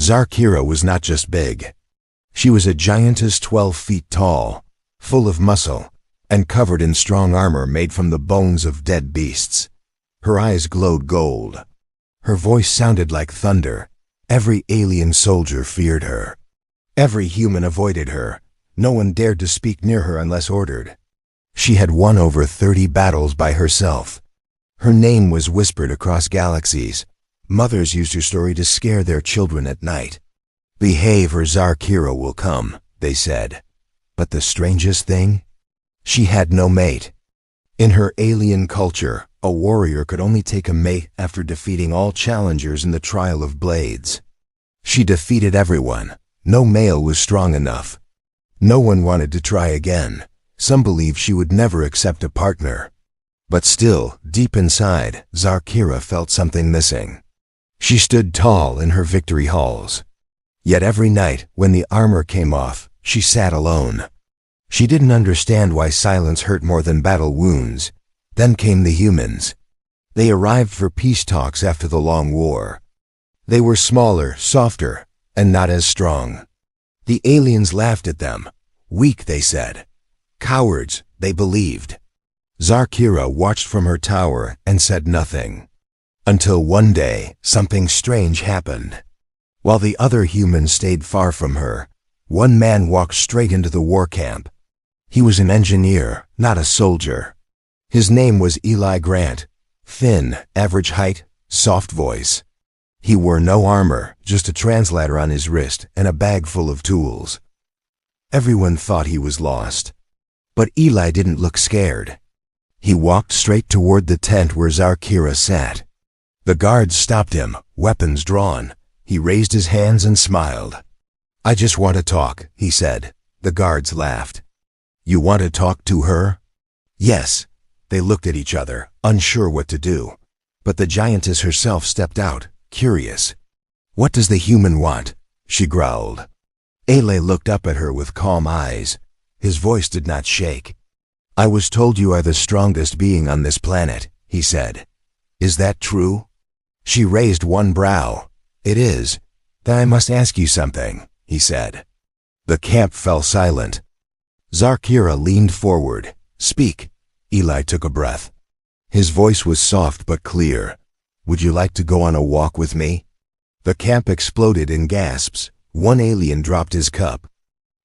Zarkira was not just big. She was a giantess 12 feet tall, full of muscle, and covered in strong armor made from the bones of dead beasts. Her eyes glowed gold. Her voice sounded like thunder. Every alien soldier feared her. Every human avoided her. No one dared to speak near her unless ordered. She had won over 30 battles by herself. Her name was whispered across galaxies. Mothers used her story to scare their children at night. "Behave or Zarkira will come," they said. But the strangest thing? She had no mate. In her alien culture, a warrior could only take a mate after defeating all challengers in the Trial of Blades. She defeated everyone. No male was strong enough. No one wanted to try again. Some believed she would never accept a partner. But still, deep inside, Zarkira felt something missing. She stood tall in her victory halls. Yet every night, when the armor came off, she sat alone. She didn't understand why silence hurt more than battle wounds. Then came the humans. They arrived for peace talks after the long war. They were smaller, softer, and not as strong. The aliens laughed at them. Weak, they said. Cowards, they believed. Zarkira watched from her tower and said nothing. Until one day, something strange happened. While the other humans stayed far from her, one man walked straight into the war camp. He was an engineer, not a soldier. His name was Eli Grant. Thin, average height, soft voice. He wore no armor, just a translator on his wrist and a bag full of tools. Everyone thought he was lost. But Eli didn't look scared. He walked straight toward the tent where Zarkira sat. The guards stopped him, weapons drawn. He raised his hands and smiled. "I just want to talk," he said. The guards laughed. "You want to talk to her?" "Yes." They looked at each other, unsure what to do. But the giantess herself stepped out, curious. "What does the human want?" she growled. Ele looked up at her with calm eyes. His voice did not shake. "I was told you are the strongest being on this planet," he said. "Is that true?" She raised one brow. "It is." "Then I must ask you something," he said. The camp fell silent. Zarkira leaned forward. "Speak." Eli took a breath. His voice was soft but clear. "Would you like to go on a walk with me?" The camp exploded in gasps. One alien dropped his cup.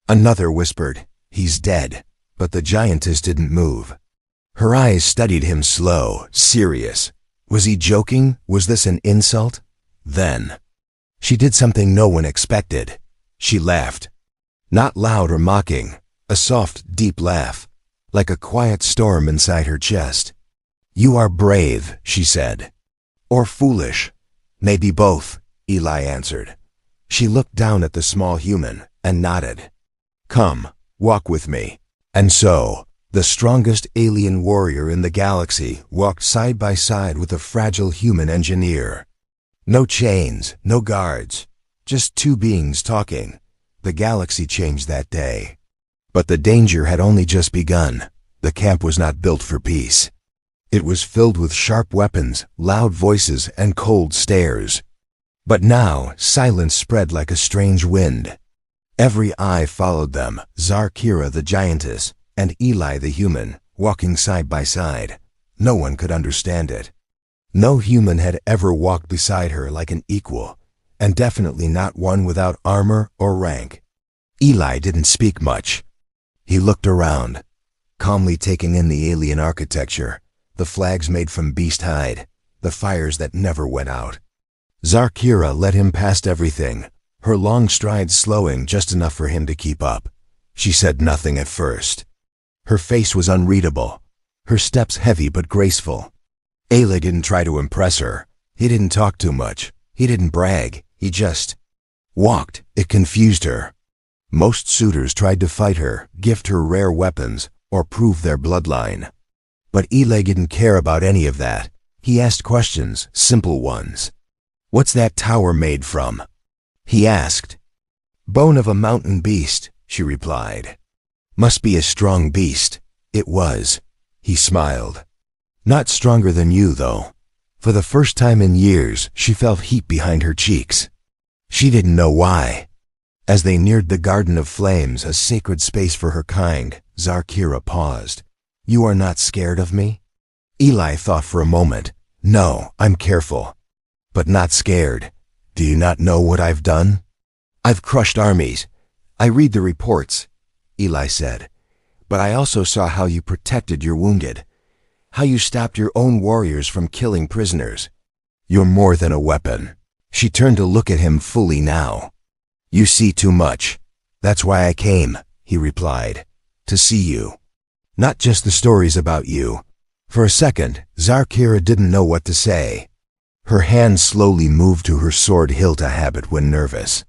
Another whispered, "He's dead." But the giantess didn't move. Her eyes studied him slow, serious. Was he joking? Was this an insult? Then, she did something no one expected. She laughed. Not loud or mocking, a soft, deep laugh, like a quiet storm inside her chest. "You are brave," she said. "Or foolish." "Maybe both," Eli answered. She looked down at the small human and nodded. "Come, walk with me." And so, the strongest alien warrior in the galaxy walked side by side with a fragile human engineer. No chains, no guards, just two beings talking. The galaxy changed that day. But the danger had only just begun. The camp was not built for peace. It was filled with sharp weapons, loud voices, and cold stares. But now, silence spread like a strange wind. Every eye followed them, Zarkira the giantess, and Eli the human, walking side by side. No one could understand it. No human had ever walked beside her like an equal, and definitely not one without armor or rank. Eli didn't speak much. He looked around, calmly taking in the alien architecture, the flags made from beast hide, the fires that never went out. Zarkira led him past everything, her long strides slowing just enough for him to keep up. She said nothing at first. Her face was unreadable, her steps heavy but graceful. Ele didn't try to impress her. He didn't talk too much. He didn't brag. He just walked. It confused her. Most suitors tried to fight her, gift her rare weapons, or prove their bloodline. But Ele didn't care about any of that. He asked questions, simple ones. "What's that tower made from?" he asked. "Bone of a mountain beast," she replied. "Must be a strong beast." It was. He smiled. "Not stronger than you, though." For the first time in years, she felt heat behind her cheeks. She didn't know why. As they neared the Garden of Flames, a sacred space for her kind, Zarkira paused. "You are not scared of me?" Eli thought for a moment. "No, I'm careful. But not scared. Do you not know what I've done?" "I've crushed armies. I read the reports," Eli said. "But I also saw how you protected your wounded. How you stopped your own warriors from killing prisoners. You're more than a weapon." She turned to look at him fully now. "You see too much. That's why I came," he replied. "To see you. Not just the stories about you." For a second, Zarkira didn't know what to say. Her hand slowly moved to her sword hilt, a habit when nervous.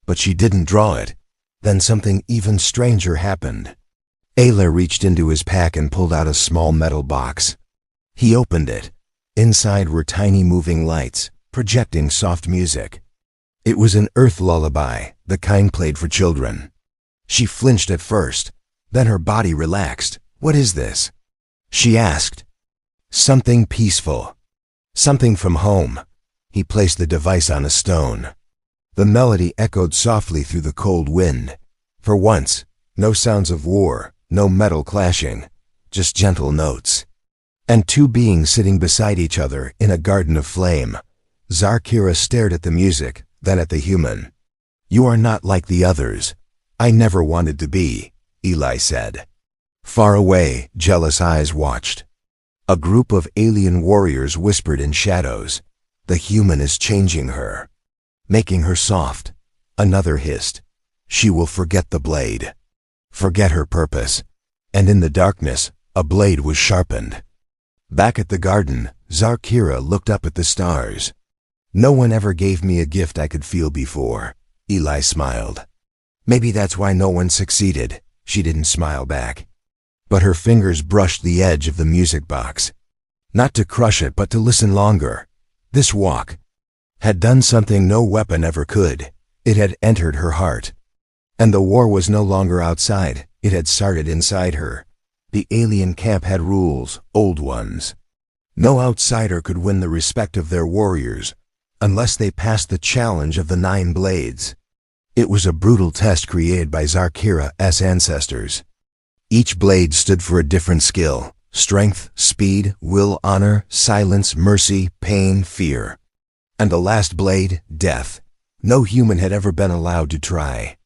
But she didn't draw it. Then something even stranger happened. Ayla reached into his pack and pulled out a small metal box. He opened it. Inside were tiny moving lights, projecting soft music. It was an earth lullaby, the kind played for children. She flinched at first, then her body relaxed. "What is this?" she asked. "Something peaceful. Something from home." He placed the device on a stone. The melody echoed softly through the cold wind. For once, no sounds of war, no metal clashing, just gentle notes. And two beings sitting beside each other in a garden of flame. Zarkira stared at the music, then at the human. "You are not like the others. I never wanted to be," Eli said. Far away, jealous eyes watched. A group of alien warriors whispered in shadows. "The human is changing her, making her soft." Another hissed. "She will forget the blade, forget her purpose." And in the darkness, a blade was sharpened. Back at the garden, Zarkira looked up at the stars. "No one ever gave me a gift I could feel before," Eli smiled. "Maybe that's why no one succeeded." She didn't smile back. But her fingers brushed the edge of the music box. Not to crush it, but to listen longer. This walk had done something no weapon ever could. It had entered her heart. And the war was no longer outside. It had started inside her. The alien camp had rules, old ones. No outsider could win the respect of their warriors unless they passed the challenge of the 9 blades. It was a brutal test created by Zarkira's ancestors. Each blade stood for a different skill: strength, speed, will, honor, silence, mercy, pain, fear. And the last blade, death. No human had ever been allowed to try.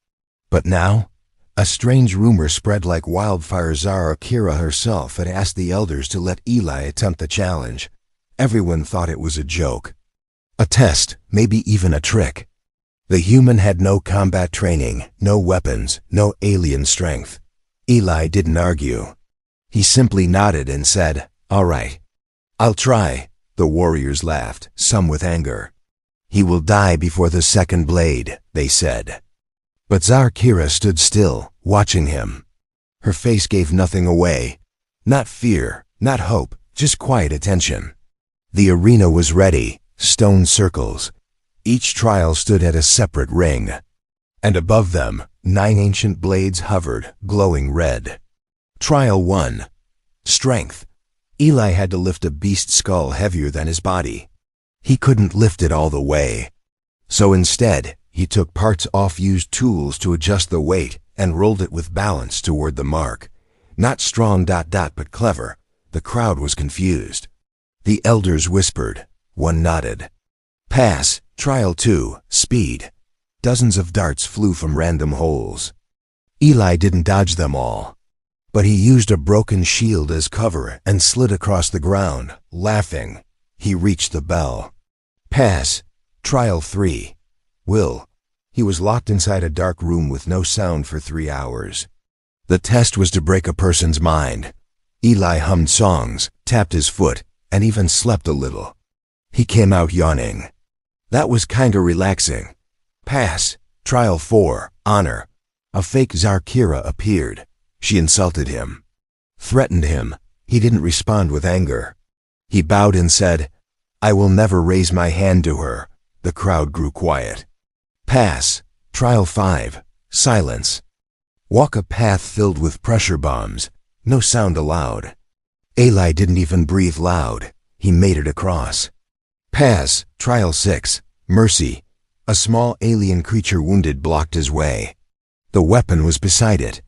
But now, a strange rumor spread like wildfire. Zarkira herself had asked the elders to let Eli attempt the challenge. Everyone thought it was a joke. A test, maybe even a trick. The human had no combat training, no weapons, no alien strength. Eli didn't argue. He simply nodded and said, "All right, I'll try." The warriors laughed, some with anger. "He will die before the second blade," they said. But Zarkira stood still, watching him. Her face gave nothing away. Not fear, not hope, just quiet attention. The arena was ready, stone circles. Each trial stood at a separate ring. And above them, 9 ancient blades hovered, glowing red. Trial 1. Strength. Eli had to lift a beast skull heavier than his body. He couldn't lift it all the way. So instead, he took parts off used tools to adjust the weight and rolled it with balance toward the mark. Not strong ... but clever. The crowd was confused. The elders whispered. One nodded. Pass. Trial 2. Speed. Dozens of darts flew from random holes. Eli didn't dodge them all. But he used a broken shield as cover and slid across the ground, laughing. He reached the bell. Pass. Trial 3. Will. He was locked inside a dark room with no sound for 3 hours. The test was to break a person's mind. Eli hummed songs, tapped his foot, and even slept a little. He came out yawning. That was kinda relaxing. Pass. Trial 4. Honor. A fake Zarkira appeared. She insulted him. Threatened him. He didn't respond with anger. He bowed and said, "I will never raise my hand to her." The crowd grew quiet. Pass. Trial 5. Silence. Walk a path filled with pressure bombs. No sound allowed. Eli didn't even breathe loud. He made it across. Pass. Trial 6. Mercy. A small alien creature wounded blocked his way. The weapon was beside it.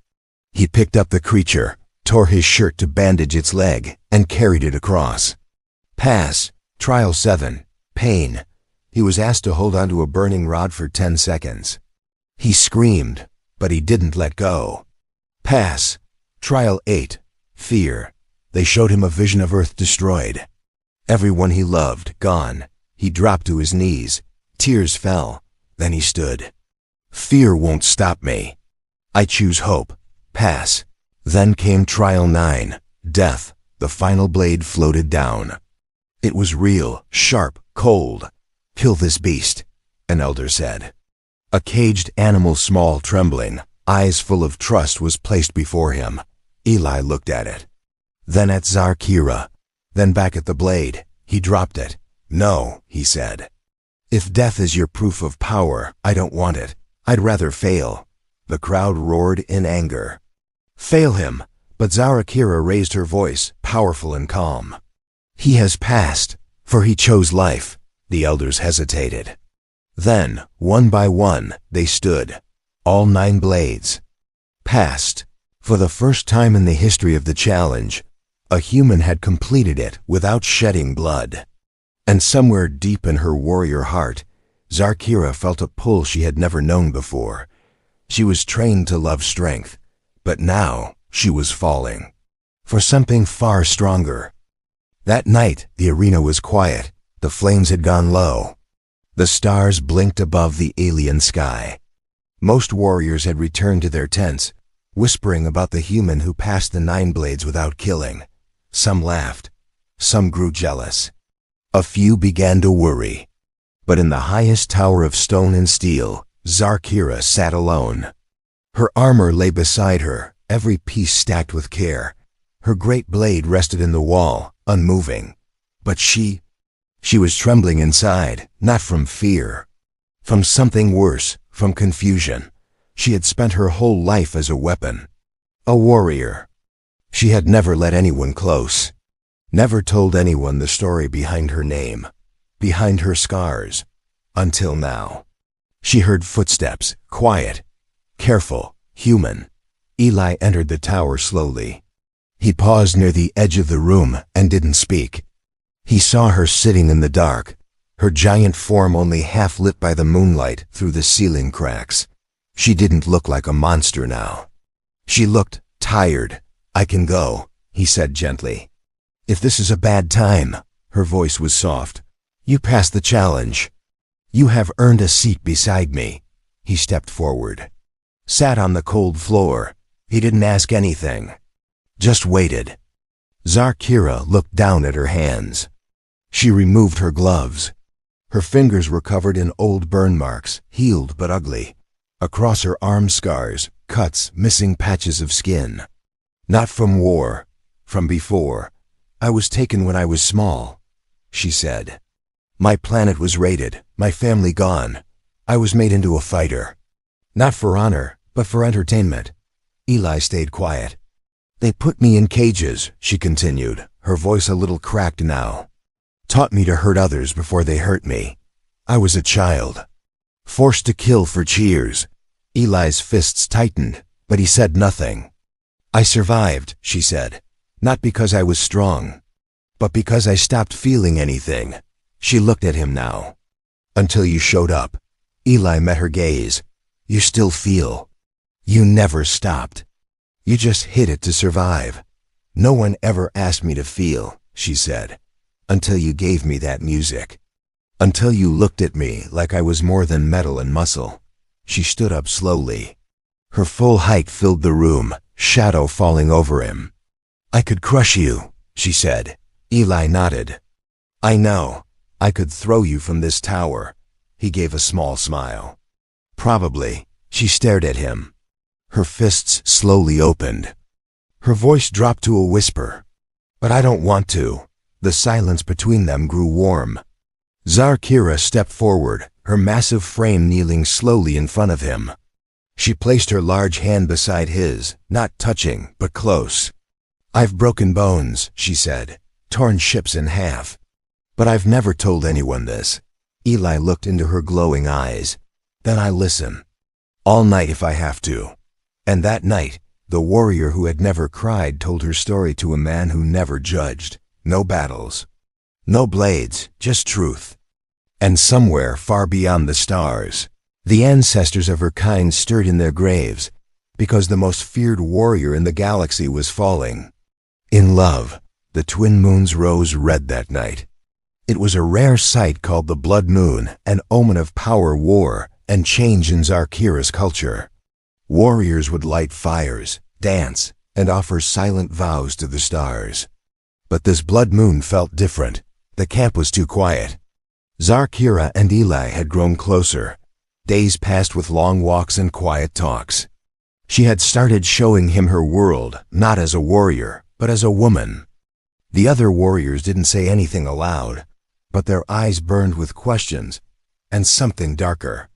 He picked up the creature, tore his shirt to bandage its leg, and carried it across. Pass. Trial 7. Pain. He was asked to hold onto a burning rod for 10 seconds. He screamed, but he didn't let go. Pass. Trial 8. Fear. They showed him a vision of Earth destroyed. Everyone he loved, gone. He dropped to his knees. Tears fell. Then he stood. Fear won't stop me. I choose hope. Pass. Then came Trial 9. Death. The final blade floated down. It was real, sharp, cold. Kill this beast, an elder said. A caged animal, small, trembling, eyes full of trust, was placed before him. Eli looked at it. Then at Zarkira. Then back at the blade. He dropped it. No, he said. If death is your proof of power, I don't want it. I'd rather fail. The crowd roared in anger. Fail him, but Zarkira raised her voice, powerful and calm. He has passed, for he chose life. The elders hesitated. Then, one by one, they stood. All 9 blades. Passed. For the first time in the history of the challenge, a human had completed it without shedding blood. And somewhere deep in her warrior heart, Zarkira felt a pull she had never known before. She was trained to love strength, but now she was falling for something far stronger. That night, the arena was quiet. The flames had gone low. The stars blinked above the alien sky. Most warriors had returned to their tents, whispering about the human who passed the 9 blades without killing. Some laughed. Some grew jealous. A few began to worry. But in the highest tower of stone and steel, Zarkira sat alone. Her armor lay beside her, every piece stacked with care. Her great blade rested in the wall, unmoving. But she was trembling inside, not from fear. From something worse, from confusion. She had spent her whole life as a weapon. A warrior. She had never let anyone close. Never told anyone the story behind her name, behind her scars. Until now. She heard footsteps, quiet, careful, human. Eli entered the tower slowly. He paused near the edge of the room and didn't speak. He saw her sitting in the dark, her giant form only half lit by the moonlight through the ceiling cracks. She didn't look like a monster now. She looked tired. I can go, he said gently. If this is a bad time, her voice was soft. You passed the challenge. You have earned a seat beside me. He stepped forward. Sat on the cold floor. He didn't ask anything. Just waited. Zarkira looked down at her hands. She removed her gloves. Her fingers were covered in old burn marks, healed but ugly. Across her arm, scars, cuts, missing patches of skin. Not from war, from before. I was taken when I was small, she said. My planet was raided, my family gone. I was made into a fighter. Not for honor, but for entertainment. Eli stayed quiet. They put me in cages, she continued, her voice a little cracked now. Taught me to hurt others before they hurt me. I was a child. Forced to kill for cheers. Eli's fists tightened, but he said nothing. I survived, she said. Not because I was strong, but because I stopped feeling anything. She looked at him now. Until you showed up. Eli met her gaze. You still feel. You never stopped. You just hid it to survive. No one ever asked me to feel, she said. Until you gave me that music. Until you looked at me like I was more than metal and muscle. She stood up slowly. Her full height filled the room, shadow falling over him. I could crush you, she said. Eli nodded. I know. I could throw you from this tower. He gave a small smile. Probably. She stared at him. Her fists slowly opened. Her voice dropped to a whisper. But I don't want to. The silence between them grew warm. Zarkira stepped forward, her massive frame kneeling slowly in front of him. She placed her large hand beside his, not touching, but close. I've broken bones, she said, torn ships in half. But I've never told anyone this. Eli looked into her glowing eyes. Then I listen. All night if I have to. And that night, the warrior who had never cried told her story to a man who never judged. No battles. No blades, just truth. And somewhere far beyond the stars, the ancestors of her kind stirred in their graves, because the most feared warrior in the galaxy was falling. In love, the twin moons rose red that night. It was a rare sight called the blood moon, an omen of power, war, and change in Zarkira's culture. Warriors would light fires, dance, and offer silent vows to the stars. But this blood moon felt different. The camp was too quiet. Zarkira and Eli had grown closer. Days passed with long walks and quiet talks. She had started showing him her world, not as a warrior, but as a woman. The other warriors didn't say anything aloud, but their eyes burned with questions, and something darker.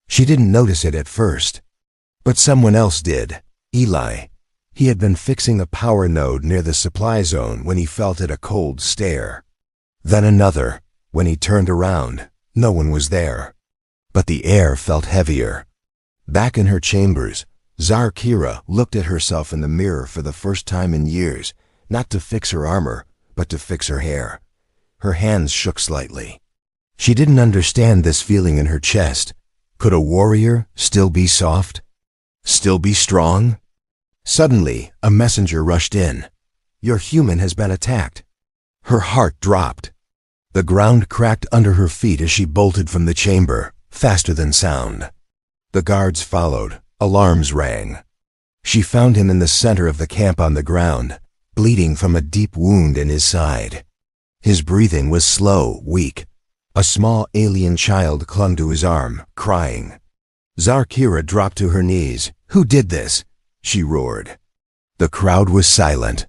She didn't notice it at first. But someone else did. Eli. He had been fixing a power node near the supply zone when he felt it a cold stare. Then another. When he turned around, no one was there. But the air felt heavier. Back in her chambers, Zarkira looked at herself in the mirror for the first time in years, not to fix her armor, but to fix her hair. Her hands shook slightly. She didn't understand this feeling in her chest. Could a warrior still be soft? Still be strong? Suddenly, a messenger rushed in. Your human has been attacked. Her heart dropped. The ground cracked under her feet as she bolted from the chamber, faster than sound. The guards followed. Alarms rang. She found him in the center of the camp on the ground, bleeding from a deep wound in his side. His breathing was slow, weak. A small alien child clung to his arm, crying. Zarkira dropped to her knees. Who did this? She roared. The crowd was silent.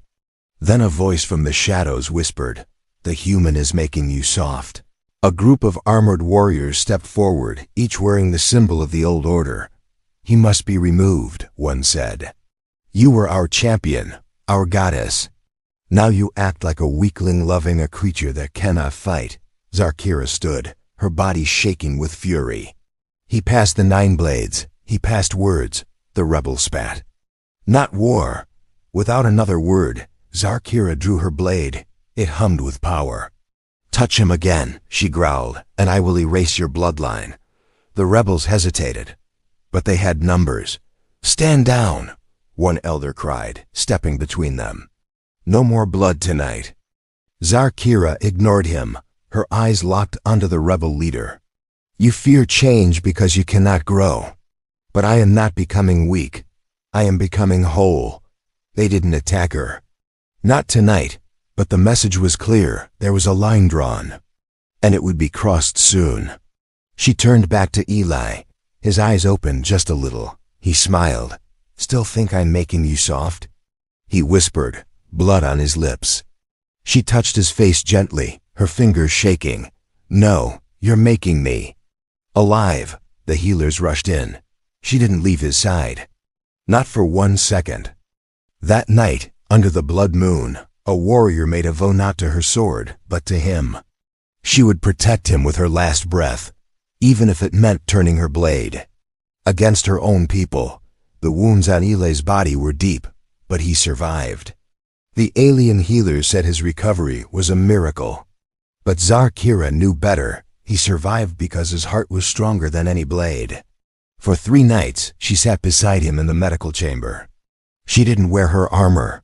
Then a voice from the shadows whispered, The human is making you soft. A group of armored warriors stepped forward, each wearing the symbol of the old order. He must be removed, one said. You were our champion, our goddess. Now you act like a weakling loving a creature that cannot fight. Zarkira stood, her body shaking with fury. He passed the 9 blades. He passed words. The rebel spat. Not war. Without another word, Zarkira drew her blade. It hummed with power. Touch him again, she growled, and I will erase your bloodline. The rebels hesitated, but they had numbers. Stand down, one elder cried, stepping between them. No more blood tonight. Zarkira ignored him, her eyes locked onto the rebel leader. You fear change because you cannot grow. But I am not becoming weak. I am becoming whole. They didn't attack her. Not tonight, but the message was clear. There was a line drawn, and it would be crossed soon. She turned back to Eli. His eyes opened just a little. He smiled. Still think I'm making you soft? He whispered, blood on his lips. She touched his face gently, her fingers shaking. No, you're making me. Alive. The healers rushed in. She didn't leave his side. Not for 1 second. That night, under the blood moon, a warrior made a vow not to her sword, but to him. She would protect him with her last breath, even if it meant turning her blade. Against her own people, the wounds on Eli's body were deep, but he survived. The alien healers said his recovery was a miracle. But Zarkira knew better. He survived because his heart was stronger than any blade. For 3 nights, she sat beside him in the medical chamber. She didn't wear her armor.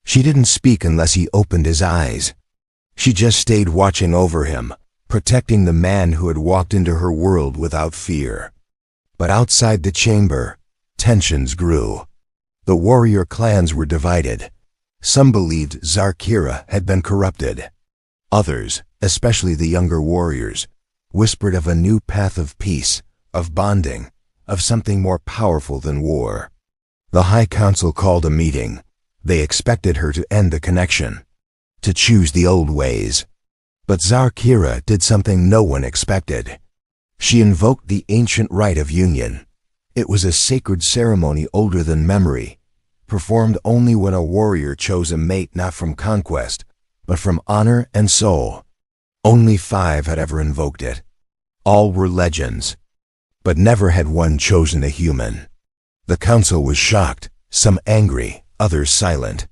She didn't speak unless he opened his eyes. She just stayed watching over him, protecting the man who had walked into her world without fear. But outside the chamber, tensions grew. The warrior clans were divided. Some believed Zarkira had been corrupted. Others, especially the younger warriors, whispered of a new path of peace, of bonding, of something more powerful than war. The High Council called a meeting. They expected her to end the connection, to choose the old ways. But Zarkira did something no one expected. She invoked the ancient rite of union. It was a sacred ceremony older than memory, performed only when a warrior chose a mate not from conquest, but from honor and soul. Only 5 had ever invoked it. All were legends, but never had one chosen a human. The council was shocked, some angry, others silent.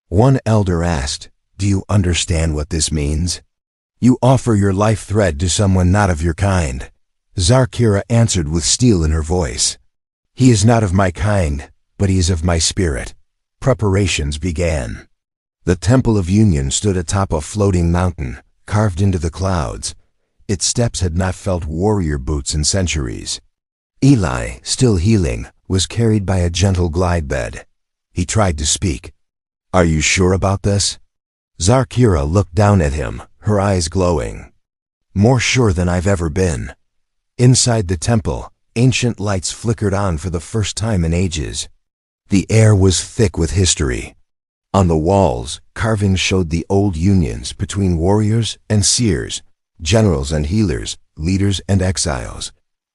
One elder asked, "Do you understand what this means? You offer your life thread to someone not of your kind." Zarkira answered with steel in her voice. "He is not of my kind, but he is of my spirit." Preparations began. The Temple of Union stood atop a floating mountain, carved into the clouds. Its steps had not felt warrior boots in centuries. Eli, still healing, was carried by a gentle glide bed. He tried to speak. "Are you sure about this?" Zarkira looked down at him, her eyes glowing. "More sure than I've ever been." Inside the temple, ancient lights flickered on for the first time in ages. The air was thick with history. On the walls, carvings showed the old unions between warriors and seers, generals and healers, leaders and exiles.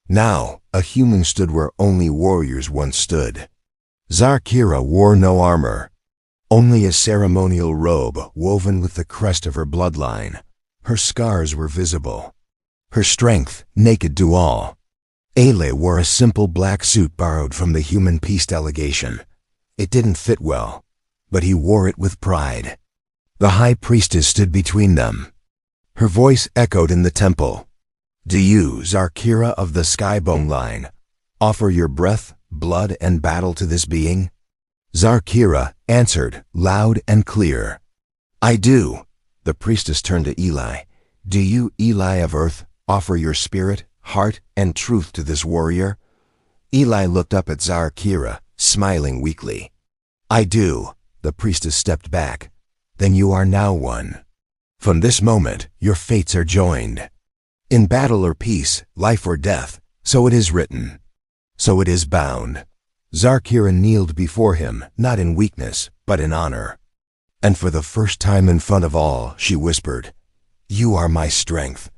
Now, a human stood where only warriors once stood. Zarkira wore no armor, only a ceremonial robe woven with the crest of her bloodline. Her scars were visible, her strength naked to all. Ele wore a simple black suit borrowed from the Human Peace Delegation. It didn't fit well, but he wore it with pride. The High Priestess stood between them. Her voice echoed in the temple. "Do you, Zarkira of the Skybone line, offer your breath, blood, and battle to this being?" Zarkira answered, loud and clear. "I do." The priestess turned to Eli. "Do you, Eli of Earth, offer your spirit, heart, and truth to this warrior?" Eli looked up at Zarkira, smiling weakly. "I do." The priestess stepped back. "Then you are now one. From this moment, your fates are joined. In battle or peace, life or death, so it is written. So it is bound." Zarkira kneeled before him, not in weakness, but in honor. And for the first time in front of all, she whispered, "You are my strength."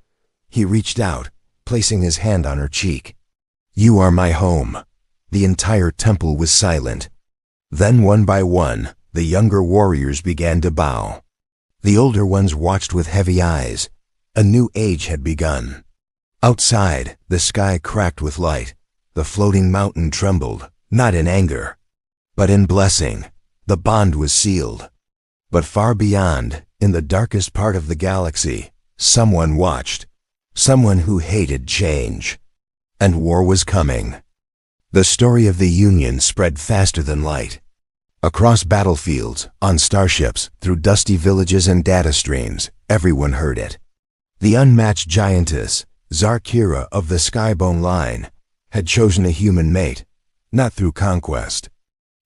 He reached out, placing his hand on her cheek. "You are my home." The entire temple was silent. Then one by one, the younger warriors began to bow. The older ones watched with heavy eyes. A new age had begun. Outside, the sky cracked with light. The floating mountain trembled, not in anger, but in blessing. The bond was sealed. But far beyond, in the darkest part of the galaxy, someone watched. Someone who hated change. And war was coming. The story of the Union spread faster than light. Across battlefields, on starships, through dusty villages and data streams, everyone heard it. The unmatched giantess, Zarkira of the Skybone line, had chosen a human mate, not through conquest,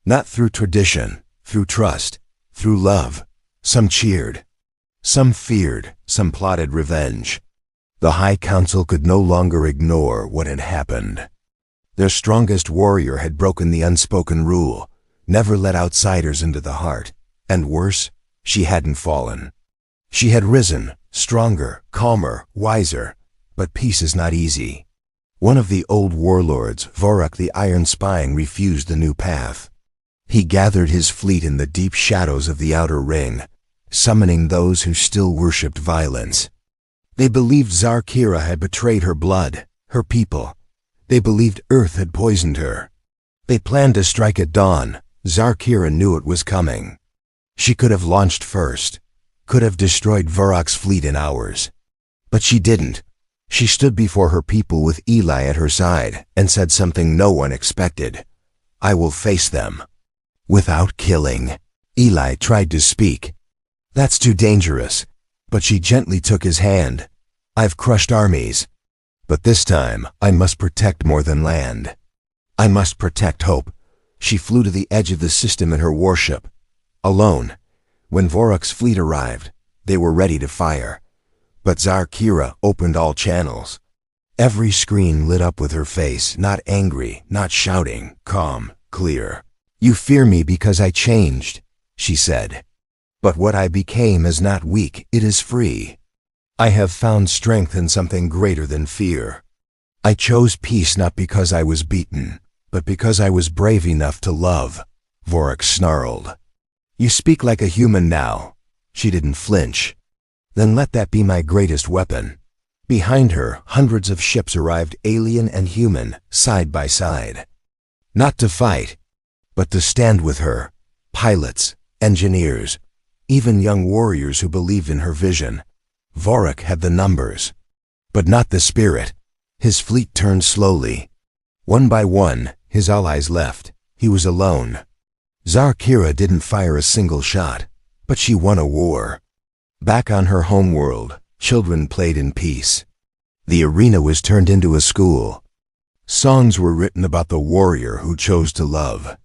not through tradition, through trust, through love. Some cheered, some feared, some plotted revenge. The High Council could no longer ignore what had happened. Their strongest warrior had broken the unspoken rule, never let outsiders into the heart, and worse, she hadn't fallen. She had risen, stronger, calmer, wiser, but peace is not easy. One of the old warlords, Vorak the Iron Spine, refused the new path. He gathered his fleet in the deep shadows of the Outer Ring, summoning those who still worshipped violence. They believed Zarkira had betrayed her blood, her people. They believed Earth had poisoned her. They planned to strike at dawn. Zarkira knew it was coming. She could have launched first, could have destroyed Vorak's fleet in hours. But she didn't. She stood before her people with Eli at her side and said something no one expected. "I will face them. Without killing." Eli tried to speak. "That's too dangerous." But she gently took his hand. "I've crushed armies. But this time, I must protect more than land. I must protect hope." She flew to the edge of the system in her warship. Alone. When Vorak's fleet arrived, they were ready to fire. But Zarkira opened all channels. Every screen lit up with her face, not angry, not shouting, calm, clear. "You fear me because I changed," she said. "But what I became is not weak, it is free. I have found strength in something greater than fear. I chose peace not because I was beaten, but because I was brave enough to love." Vorak snarled. "You speak like a human now." She didn't flinch. "Then let that be my greatest weapon. Behind her, hundreds of ships arrived, alien and human, side by side. Not to fight, but to stand with her. Pilots, engineers, even young warriors who believed in her vision. Vorik had the numbers, but not the spirit. His fleet turned slowly. One by one, his allies left. He was alone. Zarkira didn't fire a single shot, but she won a war. Back on her homeworld, children played in peace. The arena was turned into a school. Songs were written about the warrior who chose to love,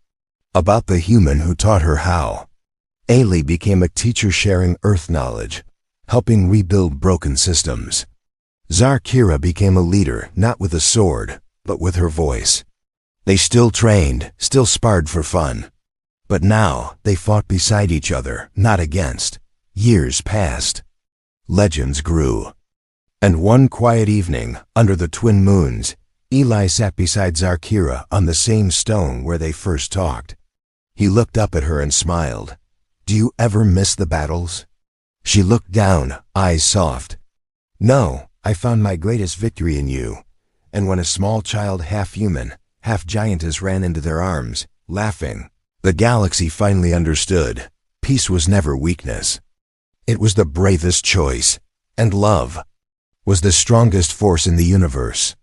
about the human who taught her how. Ailey became a teacher sharing Earth knowledge, helping rebuild broken systems. Zarkira became a leader, not with a sword, but with her voice. They still trained, still sparred for fun. But now, they fought beside each other, not against. Years passed. Legends grew. And one quiet evening, under the twin moons, Eli sat beside Zarkira on the same stone where they first talked. He looked up at her and smiled. "Do you ever miss the battles?" She looked down, eyes soft. "No, I found my greatest victory in you." And when a small child, half human, half giantess, ran into their arms, laughing, the galaxy finally understood. Peace was never weakness. It was the bravest choice, and love was the strongest force in the universe.